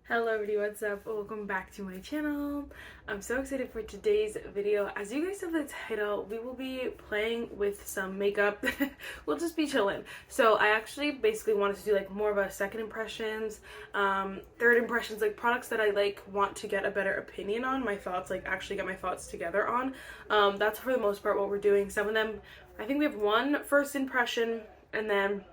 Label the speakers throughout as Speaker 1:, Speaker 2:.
Speaker 1: Hello everybody, what's up? Welcome back to my channel. I'm so excited for today's video. As you guys saw the title, we will be playing with some makeup. We'll just be chilling. So I actually basically wanted to do like more of a second impressions, third impressions, like products that I like want to get a better opinion on, my thoughts, like actually get my thoughts together on. That's for the most part what we're doing. Some of them, I think we have one first impression and then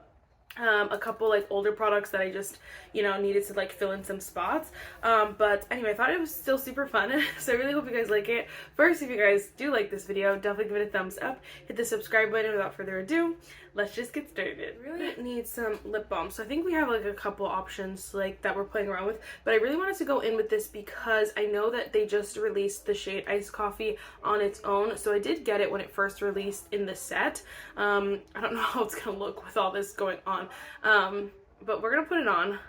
Speaker 1: a couple like older products that I just needed to like fill in some spots, but anyway, I thought it was still super fun. So I really hope you guys like it. First, if you guys do like this video, definitely give it a thumbs up, hit the subscribe button. Without further ado, let's just get started. Really need some lip balm, so I think we have like a couple options like that we're playing around with, but I really wanted to go in with this because I know that they just released the shade Iced Coffee on its own, so I did get it when it first released in the set. I don't know how it's gonna look with all this going on, but we're gonna put it on.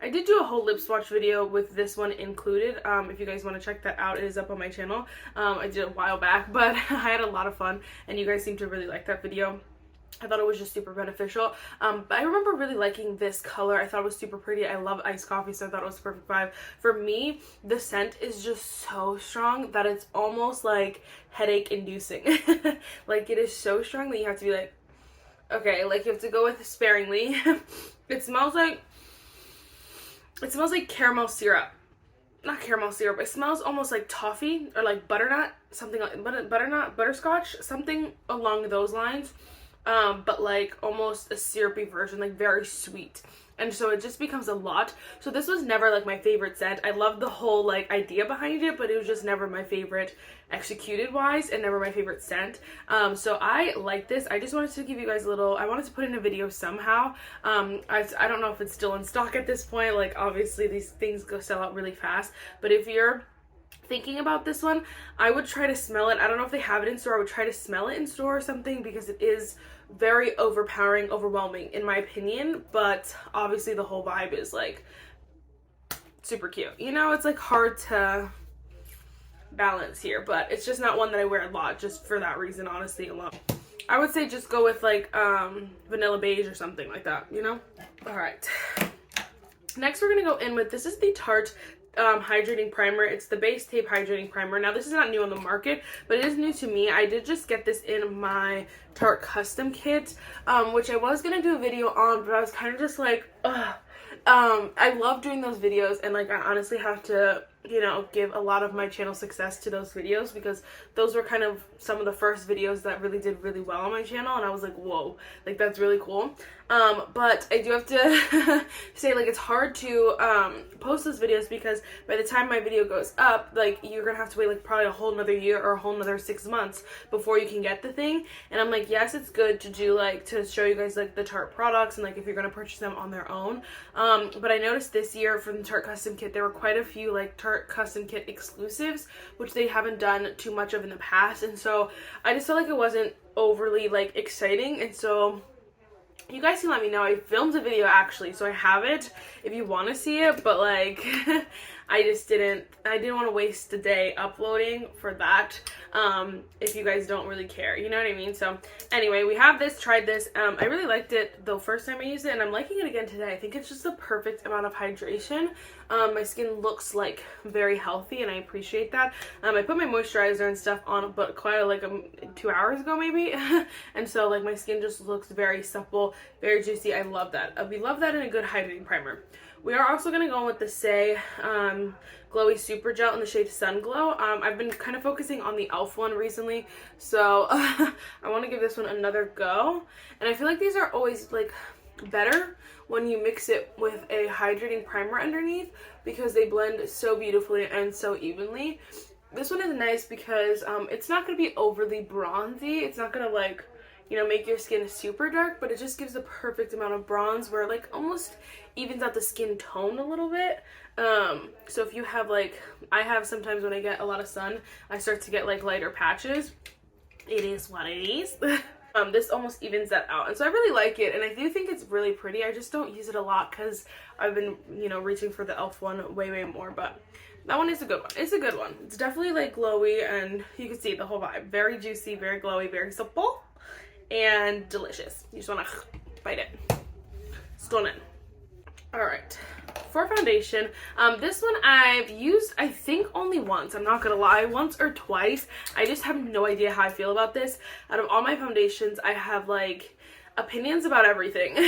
Speaker 1: I did do a whole lip swatch video with this one included. If you guys want to check that out, it is up on my channel. I did it a while back, but I had a lot of fun and you guys seem to really like that video. I thought it was just super beneficial, but I remember really liking this color. I thought it was super pretty. I love iced coffee, so I thought it was a perfect vibe. For me, the scent is just so strong that it's almost like headache inducing. Like, it is so strong that you have to be like, okay, like you have to go with sparingly. It smells like caramel syrup. Not caramel syrup, it smells almost like toffee or like butternut, something like butternut, butterscotch, something along those lines. But like almost a syrupy version, like very sweet. And so it just becomes a lot. So this was never like my favorite scent. I loved the whole like idea behind it, but it was just never my favorite executed wise and never my favorite scent. So I like this. I just wanted to give you guys a little, I wanted to put in a video somehow. I don't know if it's still in stock at this point. Like obviously these things go sell out really fast, but if you're thinking about this one, I would try to smell it. I don't know if they have it in store. I would try to smell it in store or something because it is very overpowering, overwhelming in my opinion, but obviously the whole vibe is like super cute. You know, it's like hard to balance here, but it's just not one that I wear a lot just for that reason, honestly, alone. I would say just go with like vanilla beige or something like that, you know? All right. Next we're gonna go in with, this is the Tarte hydrating primer. It's the base tape hydrating primer. Now this is not new on the market, but it is new to me. I did just get this in my Tarte custom kit, which I was gonna do a video on, but I was kind of just like, ugh. I love doing those videos, and like I honestly have to, you know, give a lot of my channel success to those videos because those were kind of some of the first videos that really did really well on my channel, and I was like, whoa, like that's really cool. But I do have to say, like, it's hard to post those videos because by the time my video goes up, like, you're gonna have to wait like probably a whole nother year or a whole nother 6 months before you can get the thing. And I'm like, yes, it's good to do like to show you guys like the Tarte products and like if you're gonna purchase them on their own. But I noticed this year from the Tarte custom kit there were quite a few like Tarte custom kit exclusives, which they haven't done too much of in the past, and so I just felt like it wasn't overly like exciting. And so you guys can let me know. I filmed a video actually, so I have it if you want to see it, but like I didn't want to waste a day uploading for that if you guys don't really care, you know what I mean? So anyway, we have this, tried this. I really liked it the first time I used it, and I'm liking it again today. I think it's just the perfect amount of hydration. My skin looks like very healthy, and I appreciate that. I put my moisturizer and stuff on, but quite like 2 hours ago maybe, and so like my skin just looks very supple, very juicy. I love that. We love that in a good hydrating primer. We are also going to go with the Saie Glowy Super Gel in the shade Sunglow. I've been kind of focusing on the e.l.f. one recently, so I want to give this one another go. And I feel like these are always like better when you mix it with a hydrating primer underneath because they blend so beautifully and so evenly. This one is nice because it's not going to be overly bronzy. It's not going to like, you know, make your skin super dark, but it just gives the perfect amount of bronze where it like almost evens out the skin tone a little bit. So if you have like, I have sometimes when I get a lot of sun, I start to get like lighter patches. It is what it is. This almost evens that out, and so I really like it, and I do think it's really pretty. I just don't use it a lot because I've been, you know, reaching for the e.l.f. one way more, but that one is a good one. It's a good one. It's definitely like glowy, and you can see the whole vibe. Very juicy, very glowy, very supple, and delicious. You just want to bite it. Stunning. All right. for foundation, this one I've used, I think, only once. I'm not gonna lie, once or twice. I just have no idea how I feel about this. Out of all my foundations, I have like opinions about everything.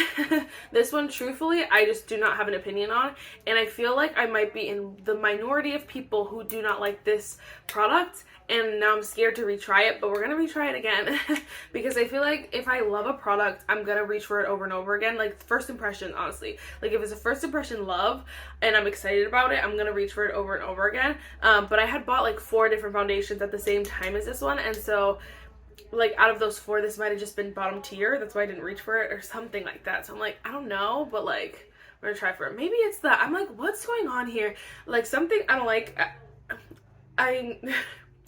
Speaker 1: This one, truthfully, I just do not have an opinion on, and I feel like I might be in the minority of people who do not like this product, and now I'm scared to retry it, but we're gonna retry it again because I feel like if I love a product, I'm gonna reach for it over and over again. Like first impression, honestly, like if it's a first impression love and I'm excited about it, I'm gonna reach for it over and over again. But I had bought like 4 different foundations at the same time as this one, and so like out of those 4, this might have just been bottom tier. That's why I didn't reach for it or something like that. So I'm like, I don't know, but like I'm gonna try for it. Maybe it's that I'm like, what's going on here? Like something I don't like. I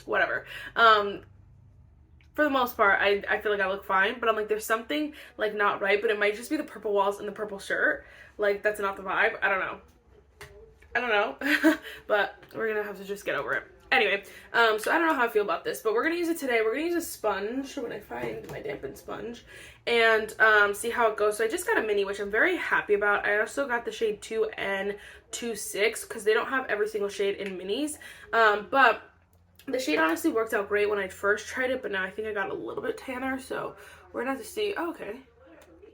Speaker 1: whatever. For the most part, I feel like I look fine, but I'm like, there's something like not right, but it might just be the purple walls and the purple shirt. Like that's not the vibe. I don't know. But we're gonna have to just get over it. Anyway, so I don't know how I feel about this, but we're gonna use it today. We're gonna use a sponge when I find my dampened sponge, and see how it goes. So I just got a mini, which I'm very happy about. I also got the shade 2N26 because they don't have every single shade in minis, but the shade honestly worked out great when I first tried it, but now I think I got a little bit tanner, so we're gonna have to see. Oh, okay,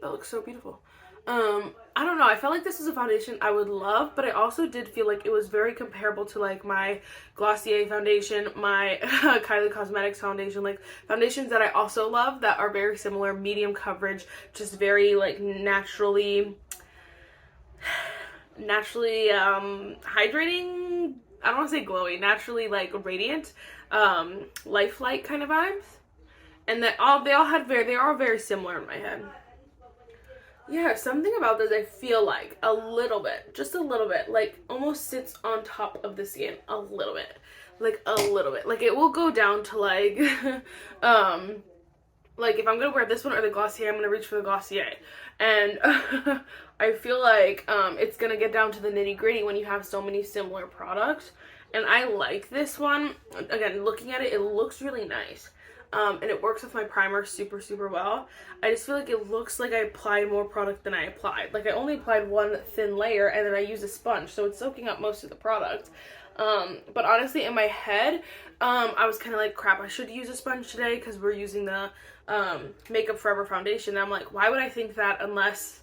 Speaker 1: that looks so beautiful. I don't know, I felt like this was a foundation I would love, but I also did feel like it was very comparable to like my Glossier foundation, my Kylie Cosmetics foundation, like foundations that I also love that are very similar, medium coverage, just very like naturally hydrating. I don't want to say glowy, naturally like radiant, lifelike kind of vibes, and that they are very similar in my head. Yeah, something about this I feel like a little bit, just a little bit, like almost sits on top of the skin a little bit, like it will go down to like, like if I'm gonna wear this one or the Glossier, I'm gonna reach for the Glossier, and I feel like it's gonna get down to the nitty gritty when you have so many similar products, and I like this one. Again, looking at it, it looks really nice. And it works with my primer super well. I just feel like it looks like I applied more product than I applied. Like I only applied one thin layer and then I used a sponge, so it's soaking up most of the product. But honestly, in my head, I was kind of like, crap, I should use a sponge today because we're using the Makeup Forever foundation. And I'm like, why would I think that unless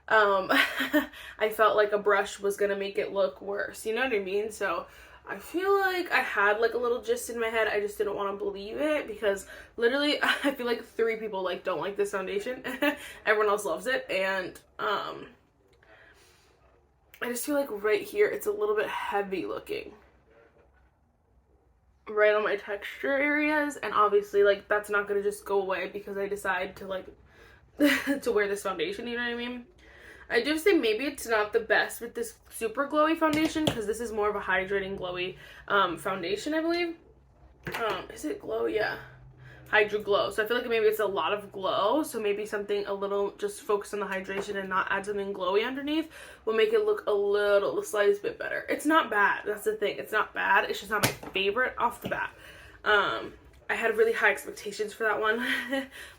Speaker 1: I felt like a brush was gonna make it look worse, you know what I mean? So I feel like I had like a little gist in my head. I just didn't want to believe it because literally I feel like 3 people like don't like this foundation. Everyone else loves it, and I just feel like right here it's a little bit heavy looking right on my texture areas, and obviously like that's not gonna just go away because I decide to like to wear this foundation, you know what I mean? I do say maybe it's not the best with this super glowy foundation because this is more of a hydrating glowy foundation, I believe. Is it glow? Yeah. Hydro Glow. So I feel like maybe it's a lot of glow, so maybe something a little just focused on the hydration and not add something glowy underneath will make it look the slightest bit better. It's not bad. That's the thing. It's not bad. It's just not my favorite off the bat. I had really high expectations for that one,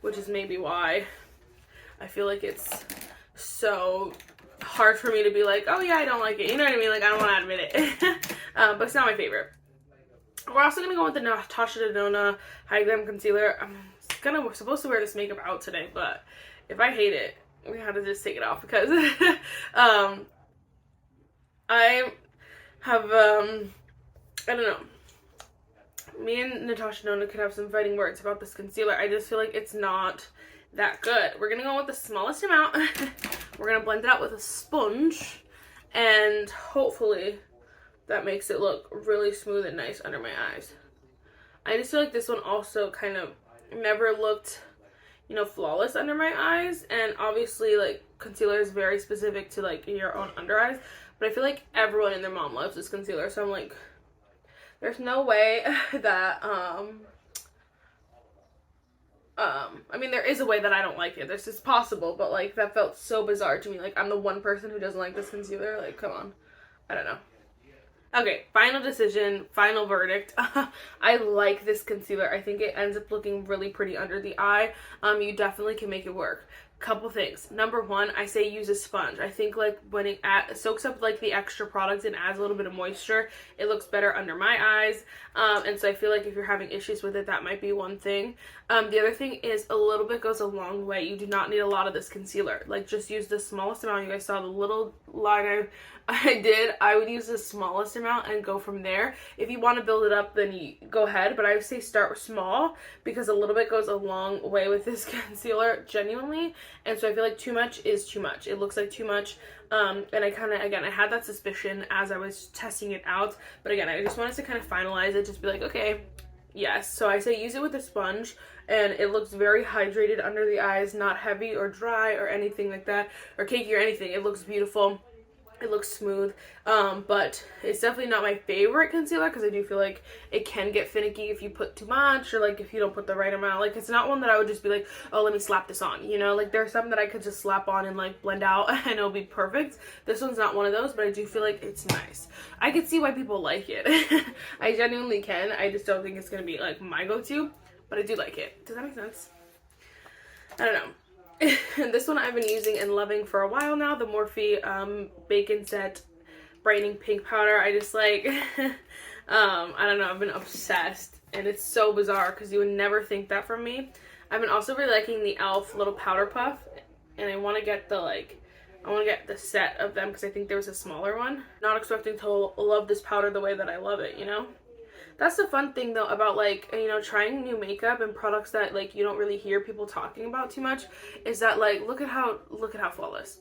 Speaker 1: which is maybe why I feel like it's so hard for me to be like, oh yeah, I don't like it, you know what I mean? Like I don't want to admit it. But it's not my favorite. We're also gonna go with the Natasha Denona High Glam Concealer. I'm supposed to wear this makeup out today, but if I hate it, we have to just take it off because I have I don't know. Me and Natasha Denona could have some fighting words about this concealer. I just feel like it's not that good. We're gonna go with the smallest amount. We're gonna blend it out with a sponge, and hopefully that makes it look really smooth and nice under my eyes. I just feel like this one also kind of never looked, you know, flawless under my eyes, and obviously like concealer is very specific to like your own under eyes, but I feel like everyone and their mom loves this concealer, so I'm like, there's no way that I mean, there is a way that I don't like it. This is possible, but like that felt so bizarre to me. Like I'm the one person who doesn't like this concealer. Like, come on. I don't know. Okay, final decision, final verdict. I like this concealer. I think it ends up looking really pretty under the eye. You definitely can make it work. Couple things. Number one, I say use a sponge. I think like when it soaks up like the extra products and adds a little bit of moisture, it looks better under my eyes. And so I feel like if you're having issues with it, that might be one thing. The other thing is a little bit goes a long way. You do not need a lot of this concealer. Like just use the smallest amount. You guys saw the little line I did. I would use the smallest amount and go from there. If you want to build it up, then you go ahead, but I would say start small because a little bit goes a long way with this concealer, genuinely. And so I feel like too much is too much. It looks like too much. And I kind of, again, I had that suspicion as I was testing it out, but again, I just wanted to kind of finalize it, just be like, okay, yes. So I say use it with a sponge, and it looks very hydrated under the eyes, not heavy or dry or anything like that, or cakey or anything. It looks beautiful. It looks smooth, but it's definitely not my favorite concealer because I do feel like it can get finicky if you put too much or like if you don't put the right amount. Like it's not one that I would just be like, oh, let me slap this on, you know? Like there's some that I could just slap on and like blend out and it'll be perfect. This one's not one of those, but I do feel like it's nice. I could see why people like it. I genuinely can. I just don't think it's going to be like my go-to, but I do like it. Does that make sense? I don't know. This one I've been using and loving for a while now, the Morphe Bacon Set Brightening Pink Powder. I just like, I don't know, I've been obsessed, and it's so bizarre because you would never think that from me. I've been also really liking the e.l.f. little powder puff, and I want to get the the set of them because I think there was a smaller one. Not expecting to love this powder the way that I love it, you know? That's the fun thing though about like, you know, trying new makeup and products that like you don't really hear people talking about too much, is that like look at how flawless.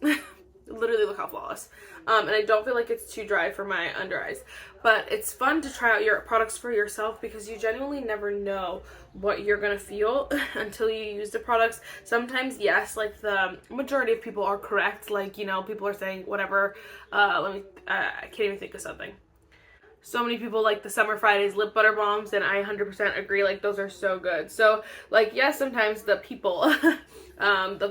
Speaker 1: Literally look how flawless. And I don't feel like it's too dry for my under eyes. But it's fun to try out your products for yourself because you genuinely never know what you're gonna feel until you use the products. Sometimes, yes, like the majority of people are correct. Like, you know, people are saying whatever. I can't even think of something. So many people like the Summer Fridays lip butter balms, and I 100% agree, like those are so good. So like, yes, sometimes the people are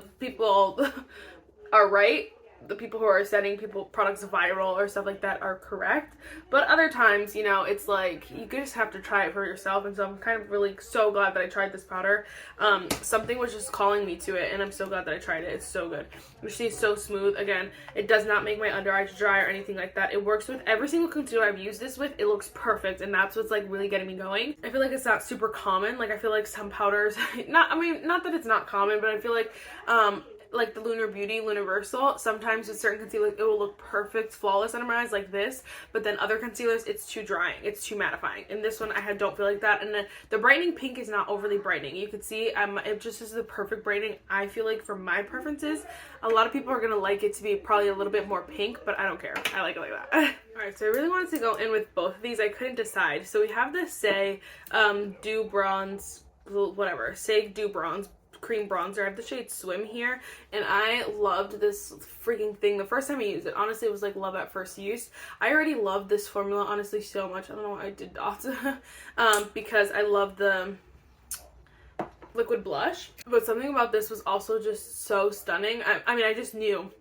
Speaker 1: right. The people who are setting products viral or stuff like that are correct, but other times, you know, it's like you just have to try it for yourself. And so I'm kind of really so glad that I tried this powder. Something was just calling me to it, and I'm so glad that I tried it. It's so good. You see, it's so smooth. Again, it does not make my under eyes dry or anything like that. It works with every single concealer I've used this with. It looks perfect, and that's what's like really getting me going. I feel like it's not super common. Like I feel like some powders, not that it's not common, but I feel like the Lunar Beauty Universal, sometimes with certain concealers it will look perfect, flawless under my eyes like this, but then other concealers it's too drying, it's too mattifying. And this one I don't feel like that. And the brightening pink is not overly brightening. You can see it just is the perfect brightening. I feel like for my preferences, a lot of people are gonna like it to be probably a little bit more pink, but I don't care. I like it like that. Alright, so I really wanted to go in with both of these. I couldn't decide. So we have the Saie Dew Bronze, whatever, Saie Dew Bronze cream bronzer. I have the shade Swim here, and I loved this freaking thing the first time I used it. Honestly, it was like love at first use. I already loved this formula honestly so much. I don't know why I did not because I love the liquid blush, but something about this was also just so stunning. I mean, I just knew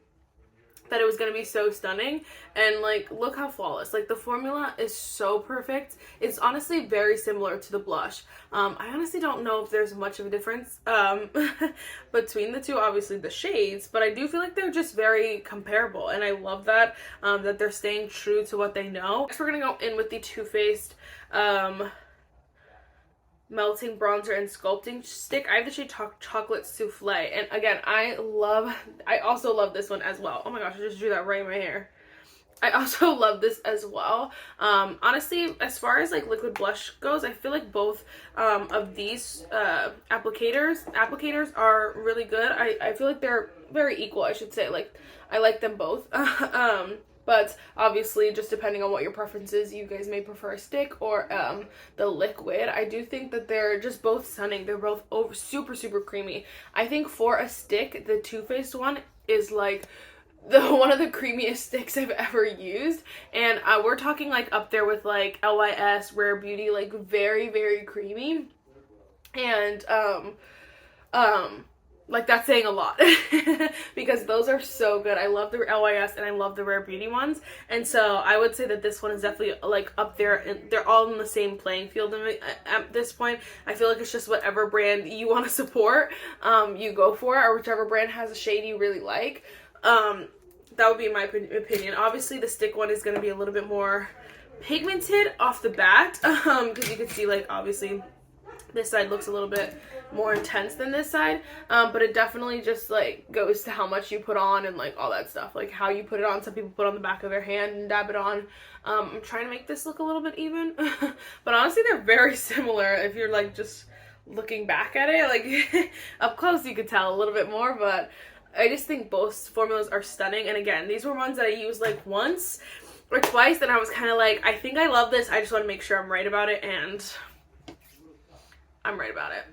Speaker 1: that it was gonna be so stunning, and like look how flawless. Like the formula is so perfect. It's honestly very similar to the blush. I honestly don't know if there's much of a difference between the two, obviously the shades, but I do feel like they're just very comparable, and I love that that they're staying true to what they know. Next we're gonna go in with the Too Faced melting bronzer and sculpting stick. I have the shade Chocolate Souffle, and again, I also love this one as well. Oh my gosh, I just drew that right in my hair. I also love this as well. Honestly, as far as like liquid blush goes, I feel like both of these applicators are really good. I feel like they're very equal, I should say. Like I like them both. But obviously, just depending on what your preference is, you guys may prefer a stick or the liquid. I do think that they're just both stunning. They're both super, super creamy. I think for a stick, the Too Faced one is like one of the creamiest sticks I've ever used. And we're talking like up there with like LYS, Rare Beauty, like very, very creamy. And Like, that's saying a lot because those are so good. I love the LYS and I love the Rare Beauty ones. And so I would say that this one is definitely like up there, and they're all in the same playing field at this point. I feel like it's just whatever brand you want to support, you go for it, or whichever brand has a shade you really like. That would be my opinion. Obviously the stick one is going to be a little bit more pigmented off the bat, because you can see, like, obviously this side looks a little bit more intense than this side, but it definitely just like goes to how much you put on and like all that stuff, like how you put it on. Some people put it on the back of their hand and dab it on. I'm trying to make this look a little bit even, but honestly they're very similar if you're like just looking back at it. Like up close you could tell a little bit more, but I just think both formulas are stunning. And again, these were ones that I used like once or twice and I was kind of like, I think I love this, I just want to make sure I'm right about it, and I'm right about it.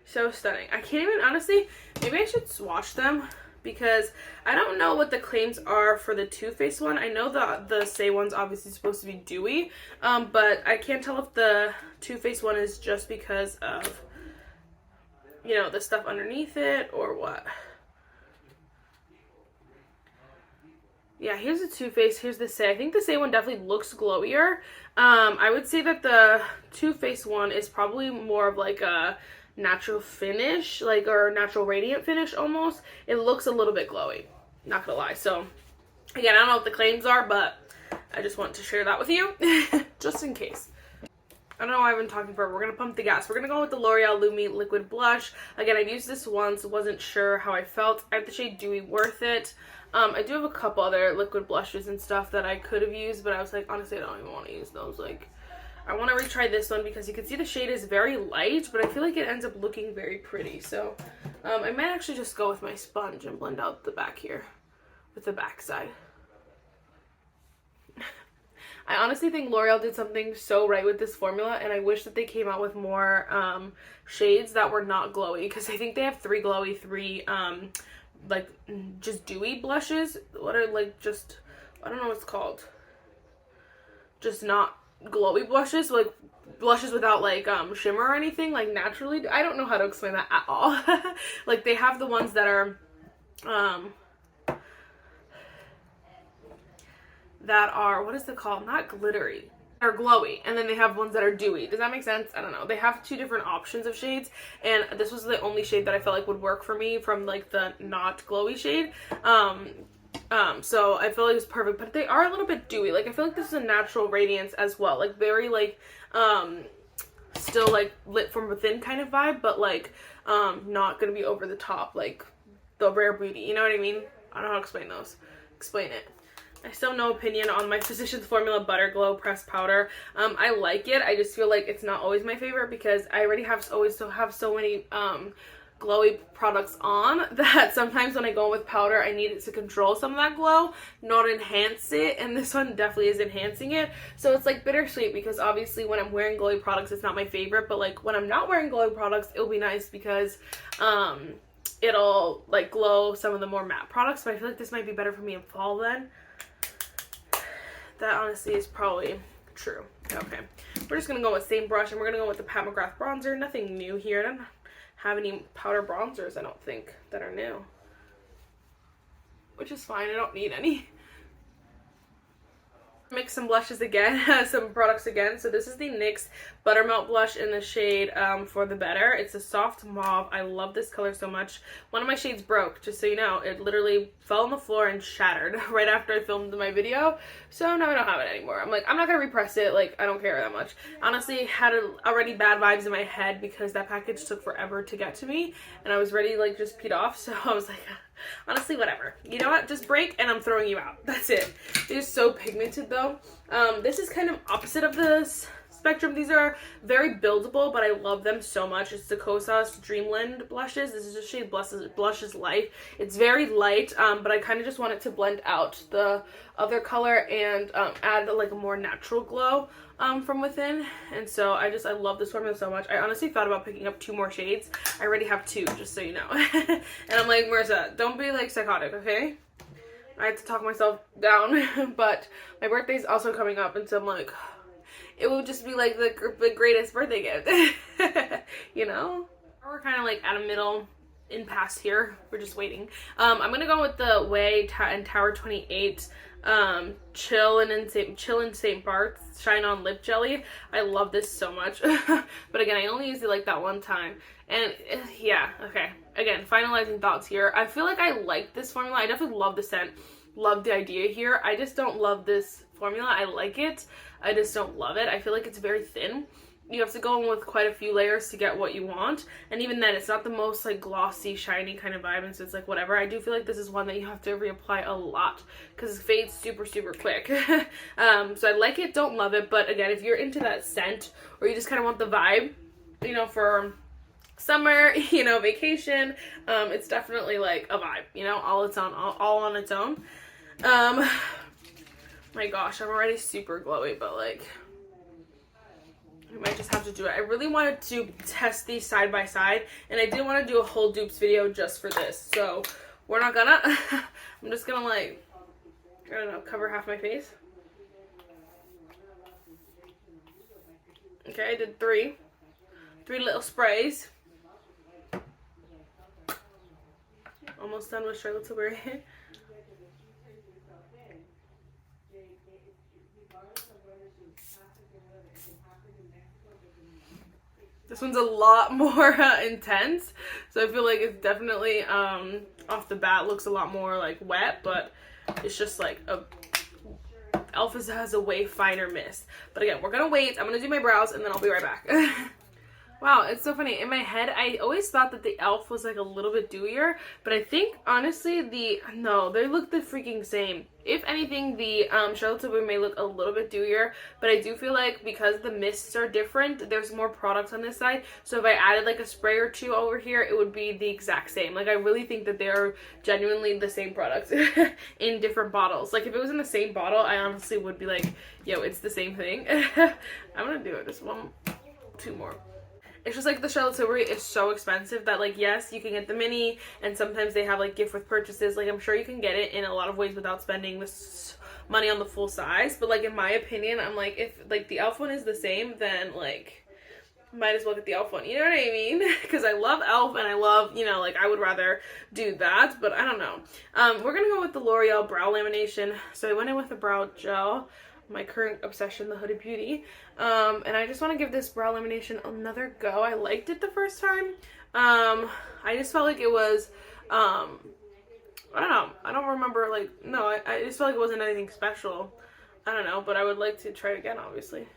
Speaker 1: So stunning. I can't even, honestly, maybe I should swatch them because I don't know what the claims are for the Too Faced one. I know the Saie one's obviously supposed to be dewy, but I can't tell if the Too Faced one is just because of, you know, the stuff underneath it or what. Yeah, here's the Too Faced, here's the Saie. I think the Saie one definitely looks glowier. I would say that the Too Faced one is probably more of like a natural finish, like, or natural radiant finish almost. It looks a little bit glowy, not gonna lie. So again, I don't know what the claims are, but I just want to share that with you just in case. I don't know why I've been talking forever. We're gonna pump the gas. We're gonna go with the L'Oreal Lumi liquid blush. Again, I've used this once, wasn't sure how I felt. I have the shade Dewy, worth it. I do have a couple other liquid blushes and stuff that I could have used, but I was like, honestly, I don't even want to use those. Like, I want to retry this one because you can see the shade is very light, but I feel like it ends up looking very pretty. So I might actually just go with my sponge and blend out the back here with the back side. I honestly think L'Oreal did something so right with this formula, and I wish that they came out with more shades that were not glowy, because I think they have 3 glowy, 3 like just dewy blushes. What are, like, just, I don't know what it's called, just not glowy blushes, like blushes without like shimmer or anything, like naturally. I don't know how to explain that at all. Like, they have the ones that are what is it called, not glittery, are glowy, and then they have ones that are dewy. Does that make sense? I don't know. They have 2 different options of shades, and this was the only shade that I felt like would work for me from like the not glowy shade. So I feel like it's perfect, but they are a little bit dewy. Like, I feel like this is a natural radiance as well, like very like still like lit from within kind of vibe, but like not gonna be over the top like the Rare Beauty, you know what I mean? I don't know how to explain it. I still have no opinion on my Physicians Formula Butter Glow Pressed Powder. I like it. I just feel like it's not always my favorite because I already have so many glowy products on that sometimes when I go in with powder, I need it to control some of that glow, not enhance it, and this one definitely is enhancing it. So it's like bittersweet, because obviously when I'm wearing glowy products, it's not my favorite, but like when I'm not wearing glowy products, it'll be nice because it'll like glow some of the more matte products. But I feel like this might be better for me in fall then. That honestly is probably true. Okay, we're just gonna go with same brush, and we're gonna go with the Pat McGrath bronzer. Nothing new here. I don't have any powder bronzers, I don't think, that are new, which is fine. I don't need any. Mix some blushes again, some products again. So this is the NYX Buttermelt blush in the shade For the Better. It's a soft mauve. I love this color so much. One of my shades broke, just so you know. It literally fell on the floor and shattered right after I filmed my video. So now I don't have it anymore. I'm like, I'm not gonna repress it. Like, I don't care that much. Honestly, had already bad vibes in my head because that package took forever to get to me, and I was ready to like just peed off. So I was like, honestly, whatever. You know what? Just break and I'm throwing you out. That's it. It is so pigmented though. This is kind of opposite of this spectrum. These are very buildable, but I love them so much. It's the Kosas Dreamland blushes. This is the shade Blushes Light. It's very light, but I kind of just want it to blend out the other color and add like a more natural glow from within. And so I love this formula so much. I honestly thought about picking up 2 more shades. I already have 2, just so you know. And I'm like, Marissa, don't be like psychotic, okay? I had to talk myself down, but my birthday's also coming up, and so I'm like, it will just be like the greatest birthday gift, you know? We're kind of like at a middle impasse here. We're just waiting. I'm gonna go with the Ouai and Tower 28 chill in St. Barts shine on lip jelly. I love this so much. But again, I only used it like that one time. And yeah, okay. Again, finalizing thoughts here. I feel like I like this formula. I definitely love the scent. Love the idea here. I just don't love this formula. I like it. I just don't love it. I feel like it's very thin. You have to go in with quite a few layers to get what you want, and even then it's not the most like glossy shiny kind of vibe, and so it's like whatever. I do feel like this is one that you have to reapply a lot because it fades super quick. So I like it, don't love it, but again, if you're into that scent or you just kind of want the vibe, you know, for summer, you know, vacation, it's definitely like a vibe, you know, all its own, all on its own. My gosh, I'm already super glowy, but like I might just have to do it. I really wanted to test these side by side, and I didn't want to do a whole dupes video just for this, so we're not gonna. I'm just gonna like, I don't know, cover half my face. Okay, I did three little sprays. Almost done with Charlotte Tilbury. This one's a lot more intense, so I feel like it's definitely off the bat looks a lot more like wet, but it's just like e.l.f. has a way finer mist. But again, we're gonna wait. I'm gonna do my brows and then I'll be right back. Wow, it's so funny. In my head, I always thought that the e.l.f. was like a little bit dewier, but I think honestly no, they look the freaking same. If anything, the Charlotte Tilbury may look a little bit dewier, but I do feel like because the mists are different, there's more products on this side. So if I added like a spray or two over here, it would be the exact same. Like I really think that they are genuinely the same products in different bottles. Like if it was in the same bottle, I honestly would be like, yo, it's the same thing. I'm gonna do it. Just two more. It's just like the Charlotte Tilbury is so expensive that like, yes, you can get the mini, and sometimes they have like gift with purchases. Like I'm sure you can get it in a lot of ways without spending this money on the full size. But like in my opinion, I'm like, if like the e.l.f. one is the same, then like might as well get the e.l.f. one. You know what I mean? Because I love e.l.f. and I love, you know, like I would rather do that, but I don't know. We're gonna go with the Loreal brow lamination. So I went in with a brow gel. My current obsession, the Huda Beauty, and I just want to give this brow lamination another go. I liked it the first time. I just felt like it was I don't know, I don't remember, like, no, I just felt like it wasn't anything special. I don't know, but I would like to try it again, obviously.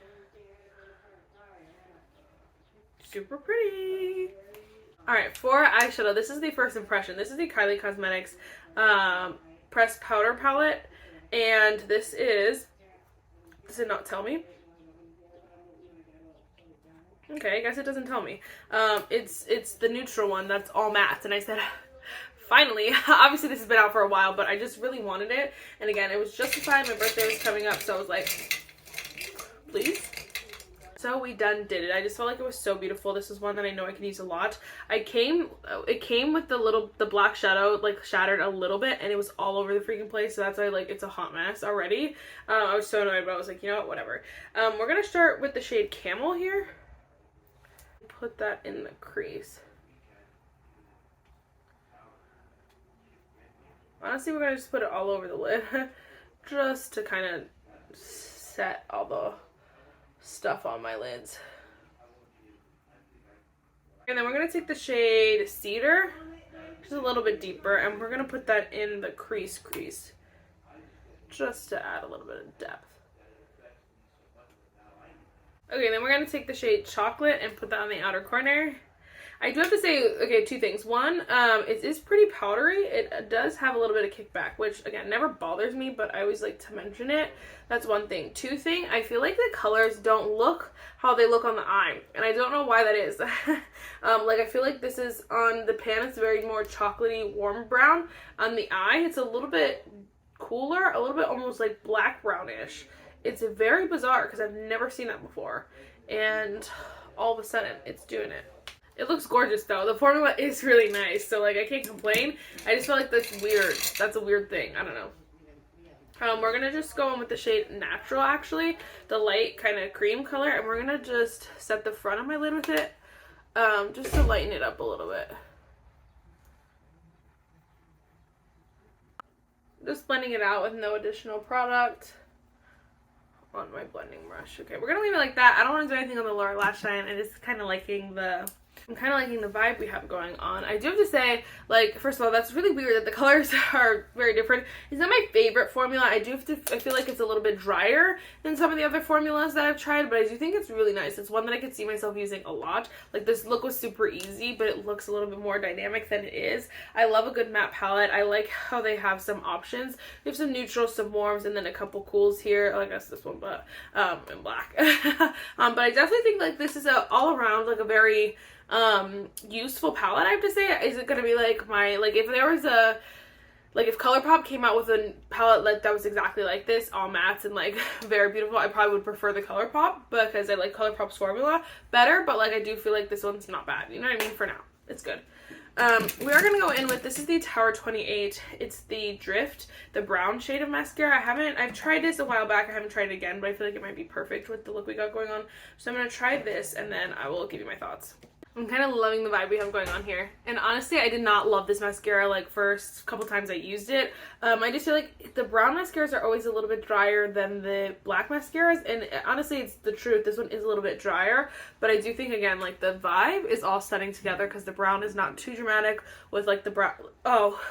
Speaker 1: Super pretty. Alright, for eyeshadow, this is the first impression. This is the Kylie Cosmetics pressed powder palette, and this is, does it not tell me? Okay, I guess it doesn't tell me. It's the neutral one that's all matte, and I said, finally. Obviously this has been out for a while, but I just really wanted it, and again, it was justified. My birthday was coming up, so I was like, please. So we did it. I just felt like it was so beautiful. This is one that I know I can use a lot. It came with the black shadow like shattered a little bit, and it was all over the freaking place, so that's why like it's a hot mess already. I was so annoyed, but I was like, you know what, whatever. We're gonna start with the shade Camel here. Put that in the crease. Honestly, we're gonna just put it all over the lid just to kind of set all the stuff on my lids. And then we're going to take the shade Cedar, just a little bit deeper, and we're going to put that in the crease just to add a little bit of depth. Okay, then we're going to take the shade Chocolate and put that on the outer corner. I do have to say, okay, two things. One, it is pretty powdery. It does have a little bit of kickback, which, again, never bothers me, but I always like to mention it. That's one thing. Two thing, I feel like the colors don't look how they look on the eye, and I don't know why that is. Like, I feel like this is, on the pan, it's very more chocolatey, warm brown. On the eye, it's a little bit cooler, a little bit almost like black brownish. It's very bizarre, because I've never seen that before, and all of a sudden, it's doing it. It looks gorgeous though. The formula is really nice, so like I can't complain. I just feel like that's weird. That's a weird thing. I don't know. We're gonna just go in with the shade Natural, actually, the light kind of cream color, and we're gonna just set the front of my lid with it, just to lighten it up a little bit. Just blending it out with no additional product on my blending brush. Okay, we're gonna leave it like that. I don't want to do anything on the lower lash line. I'm just kind of liking the vibe we have going on. I do have to say, like, first of all, that's really weird that the colors are very different. It's not my favorite formula. I feel like it's a little bit drier than some of the other formulas that I've tried, but I do think it's really nice. It's one that I could see myself using a lot. Like, this look was super easy, but it looks a little bit more dynamic than it is. I love a good matte palette. I like how they have some options. They have some neutrals, some warms, and then a couple cools here. Oh, I guess this one, but in black. But I definitely think, like, this is a all around, like, a very useful palette. I have to say. Is it gonna be like my, like, if there was a, like, if ColourPop came out with a palette like that was exactly like this, all mattes and like very beautiful, I probably would prefer the ColourPop because I like ColourPop's formula better, but like I do feel like this one's not bad, you know what I mean? For now it's good. We are gonna go in with, this is the Tower 28. It's the Drift, the brown shade of mascara. I've tried this a while back. I haven't tried it again, but I feel like it might be perfect with the look we got going on. So I'm gonna try this and then I will give you my thoughts. I'm kind of loving the vibe we have going on here. And honestly, I did not love this mascara, like, first couple times I used it. I just feel like the brown mascaras are always a little bit drier than the black mascaras. And honestly, it's the truth. This one is a little bit drier. But I do think, again, like, the vibe is all stunning together because the brown is not too dramatic with, like, the brown. Oh,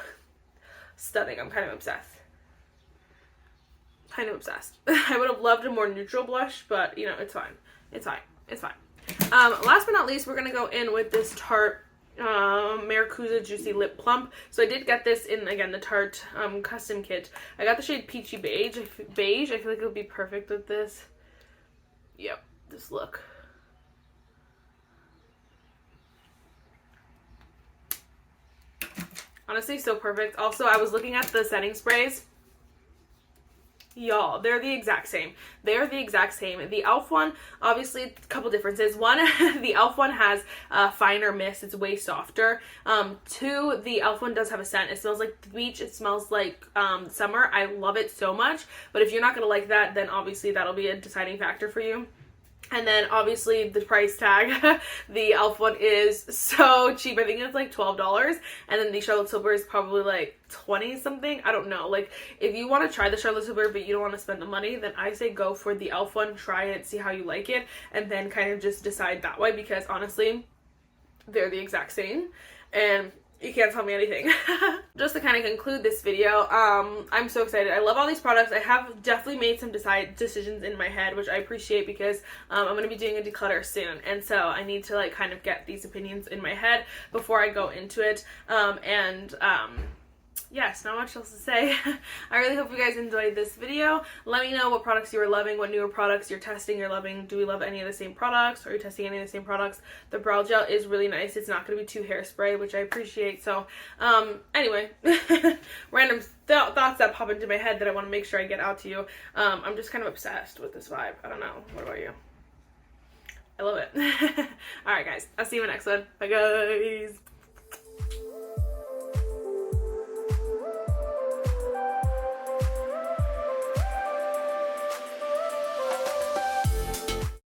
Speaker 1: stunning. I'm kind of obsessed. Kind of obsessed. I would have loved a more neutral blush, but, you know, it's fine. It's fine. It's fine. Last but not least, we're going to go in with this Tarte Maracuja Juicy Lip Plump. So I did get this in, again, the Tarte custom kit. I got the shade Peachy Beige. I feel like it would be perfect with this. Yep, this look. Honestly, so perfect. Also, I was looking at the setting sprays. Y'all, they're the exact same. They're the exact same. The e.l.f. one, obviously, a couple differences. One, the e.l.f. one has a finer mist. It's way softer. Two, the e.l.f. one does have a scent. It smells like the beach. It smells like summer. I love it so much. But if you're not going to like that, then obviously that'll be a deciding factor for you. And then obviously the price tag, the e.l.f. one is so cheap. I think it's like $12. And then the Charlotte Tilbury is probably like 20 something. I don't know. Like, if you want to try the Charlotte Tilbury but you don't want to spend the money, then I say go for the e.l.f. one, try it, see how you like it, and then kind of just decide that way, because honestly, they're the exact same. And you can't tell me anything. Just to kind of conclude this video, I'm so excited. I love all these products. I have definitely made some decisions in my head, which I appreciate because I'm going to be doing a declutter soon. And so I need to, like, kind of get these opinions in my head before I go into it. Yes, not much else to say. I really hope you guys enjoyed this video. Let me know what products you are loving, what newer products you're testing, you're loving. Do we love any of the same products? Are you testing any of the same products? The brow gel is really nice. It's not going to be too hairspray, which I appreciate. So, anyway, random thoughts that pop into my head that I want to make sure I get out to you. I'm just kind of obsessed with this vibe. I don't know. What about you? I love it. Alright, guys. I'll see you in the next one. Bye, guys.